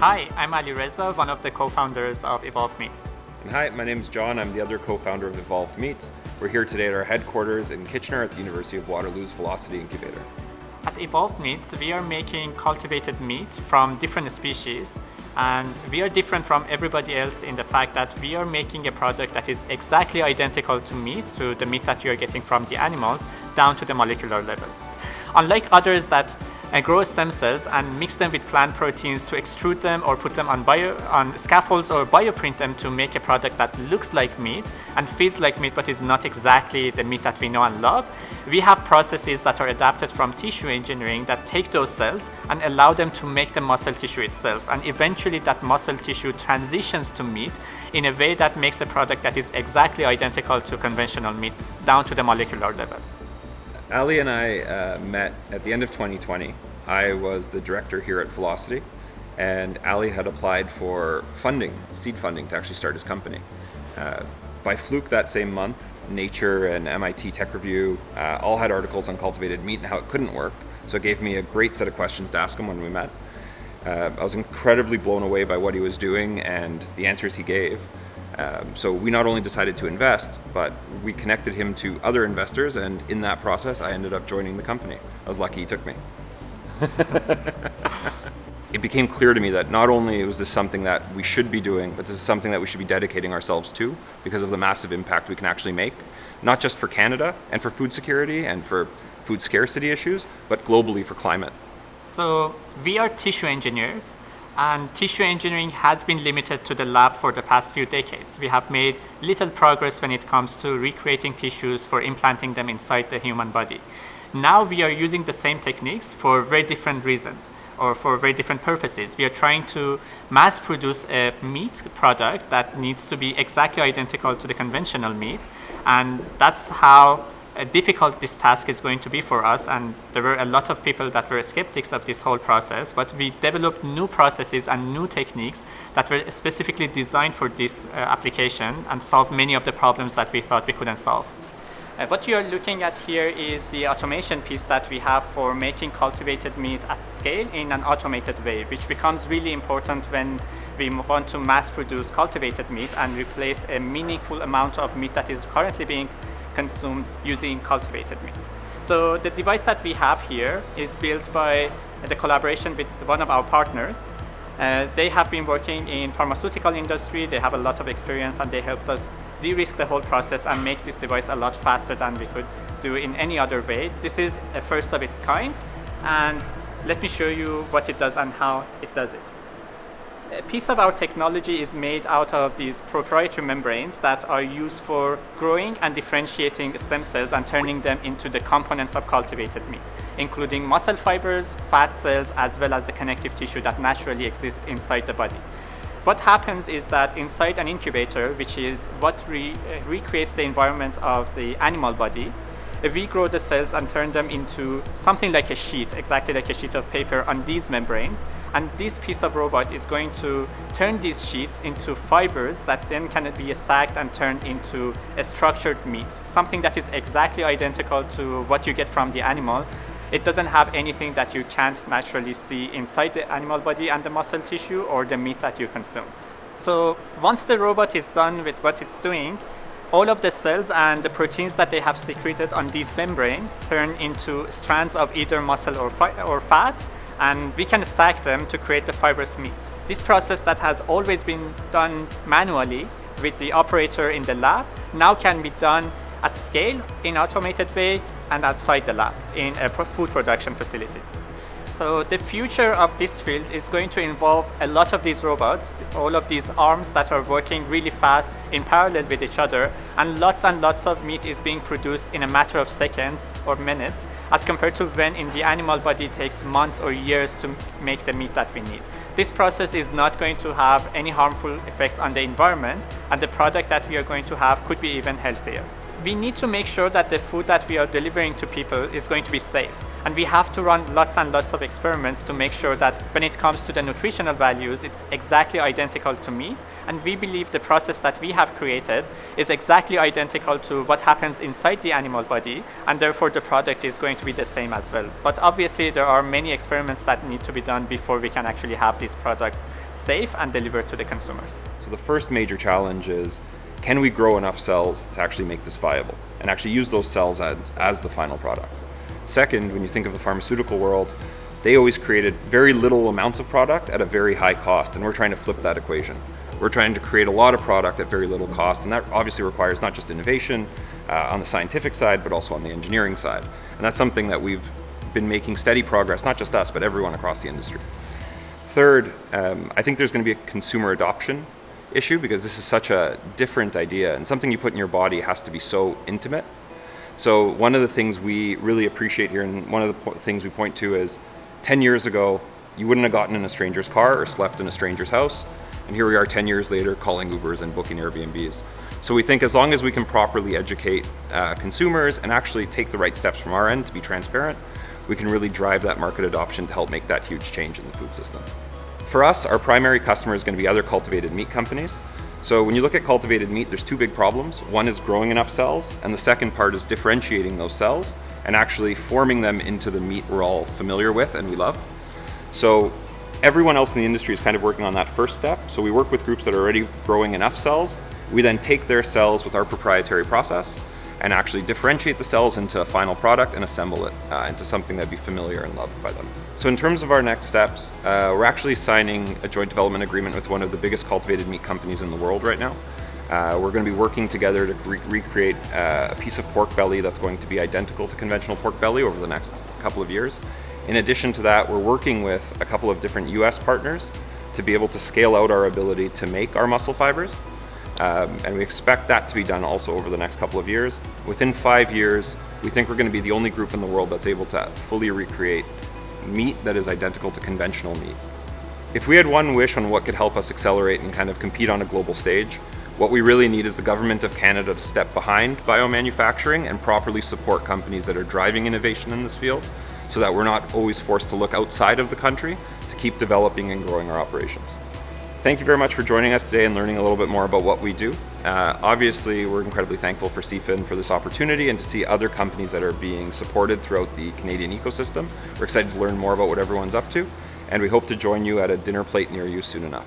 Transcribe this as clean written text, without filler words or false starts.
Hi, I'm Alireza, one of the co-founders of Evolved Meats. And hi, my name is John. I'm the other co-founder of Evolved Meats. We're here today at our headquarters in Kitchener at the University of Waterloo's Velocity Incubator. At Evolved Meats, we are making cultivated meat from different species, and we are different from everybody else in the fact that we are making a product that is exactly identical to the meat that you are getting from the animals, down to the molecular level. Unlike others that grow stem cells and mix them with plant proteins to extrude them or put them on scaffolds or bioprint them to make a product that looks like meat and feels like meat but is not exactly the meat that we know and love, we have processes that are adapted from tissue engineering that take those cells and allow them to make the muscle tissue itself, and eventually that muscle tissue transitions to meat in a way that makes a product that is exactly identical to conventional meat down to the molecular level. Ali and I met at the end of 2020. I was the director here at Velocity, and Ali had applied for funding, seed funding, to actually start his company. By fluke that same month, Nature and MIT Tech Review all had articles on cultivated meat and how it couldn't work, so it gave me a great set of questions to ask him when we met. I was incredibly blown away by what he was doing and the answers he gave. So we not only decided to invest, but we connected him to other investors, and in that process I ended up joining the company. I was lucky he took me. It became clear to me that not only was this something that we should be doing, but this is something that we should be dedicating ourselves to because of the massive impact we can actually make, not just for Canada and for food security and for food scarcity issues, but globally for climate. So we are tissue engineers, and tissue engineering has been limited to the lab for the past few decades. We have made little progress when it comes to recreating tissues for implanting them inside the human body. Now we are using the same techniques for very different reasons or for very different purposes. We are trying to mass produce a meat product that needs to be exactly identical to the conventional meat, and that's how difficult this task is going to be for us. And there were a lot of people that were skeptics of this whole process, but we developed new processes and new techniques that were specifically designed for this application and solved many of the problems that we thought we couldn't solve. What you are looking at here is the automation piece that we have for making cultivated meat at scale in an automated way, which becomes really important when we want to mass produce cultivated meat and replace a meaningful amount of meat that is currently being consumed using cultivated meat. So the device that we have here is built by the collaboration with one of our partners. They have been working in pharmaceutical industry, they have a lot of experience, and they helped us de-risk the whole process and make this device a lot faster than we could do in any other way. This is a first of its kind, and let me show you what it does and how it does it. A piece of our technology is made out of these proprietary membranes that are used for growing and differentiating stem cells and turning them into the components of cultivated meat, including muscle fibers, fat cells, as well as the connective tissue that naturally exists inside the body. What happens is that inside an incubator, which is what recreates the environment of the animal body, we grow the cells and turn them into something like a sheet, exactly like a sheet of paper on these membranes. And this piece of robot is going to turn these sheets into fibers that then can be stacked and turned into a structured meat, something that is exactly identical to what you get from the animal. It doesn't have anything that you can't naturally see inside the animal body and the muscle tissue or the meat that you consume. So once the robot is done with what it's doing, all of the cells and the proteins that they have secreted on these membranes turn into strands of either muscle or fat, and we can stack them to create the fibrous meat. This process that has always been done manually with the operator in the lab now can be done at scale in automated way and outside the lab in a food production facility. So the future of this field is going to involve a lot of these robots, all of these arms that are working really fast in parallel with each other, and lots of meat is being produced in a matter of seconds or minutes, as compared to when in the animal body it takes months or years to make the meat that we need. This process is not going to have any harmful effects on the environment, and the product that we are going to have could be even healthier. We need to make sure that the food that we are delivering to people is going to be safe. And we have to run lots and lots of experiments to make sure that when it comes to the nutritional values, it's exactly identical to meat. And we believe the process that we have created is exactly identical to what happens inside the animal body, and therefore the product is going to be the same as well. But obviously there are many experiments that need to be done before we can actually have these products safe and delivered to the consumers. So the first major challenge is, can we grow enough cells to actually make this viable and actually use those cells as the final product? Second, when you think of the pharmaceutical world, they always created very little amounts of product at a very high cost, and we're trying to flip that equation. We're trying to create a lot of product at very little cost, and that obviously requires not just innovation on the scientific side, but also on the engineering side. And that's something that we've been making steady progress, not just us, but everyone across the industry. Third, I think there's going to be a consumer adoption issue, because this is such a different idea, and something you put in your body has to be so intimate. So one of the things we really appreciate here, and one of the things we point to, is 10 years ago, you wouldn't have gotten in a stranger's car or slept in a stranger's house, and here we are 10 years later calling Ubers and booking Airbnbs. So we think as long as we can properly educate consumers and actually take the right steps from our end to be transparent, we can really drive that market adoption to help make that huge change in the food system. For us, our primary customer is going to be other cultivated meat companies. So when you look at cultivated meat, there's two big problems. One is growing enough cells, and the second part is differentiating those cells and actually forming them into the meat we're all familiar with and we love. So everyone else in the industry is kind of working on that first step. So we work with groups that are already growing enough cells. We then take their cells with our proprietary process and actually differentiate the cells into a final product and assemble it into something that'd be familiar and loved by them. So in terms of our next steps, we're actually signing a joint development agreement with one of the biggest cultivated meat companies in the world right now. We're going to be working together to recreate a piece of pork belly that's going to be identical to conventional pork belly over the next couple of years. In addition to that, we're working with a couple of different US partners to be able to scale out our ability to make our muscle fibers. And we expect that to be done also over the next couple of years. Within 5 years, we think we're going to be the only group in the world that's able to fully recreate meat that is identical to conventional meat. If we had one wish on what could help us accelerate and kind of compete on a global stage, what we really need is the government of Canada to step behind biomanufacturing and properly support companies that are driving innovation in this field, so that we're not always forced to look outside of the country to keep developing and growing our operations. Thank you very much for joining us today and learning a little bit more about what we do. Obviously, we're incredibly thankful for CFIN for this opportunity and to see other companies that are being supported throughout the Canadian ecosystem. We're excited to learn more about what everyone's up to, and we hope to join you at a dinner plate near you soon enough.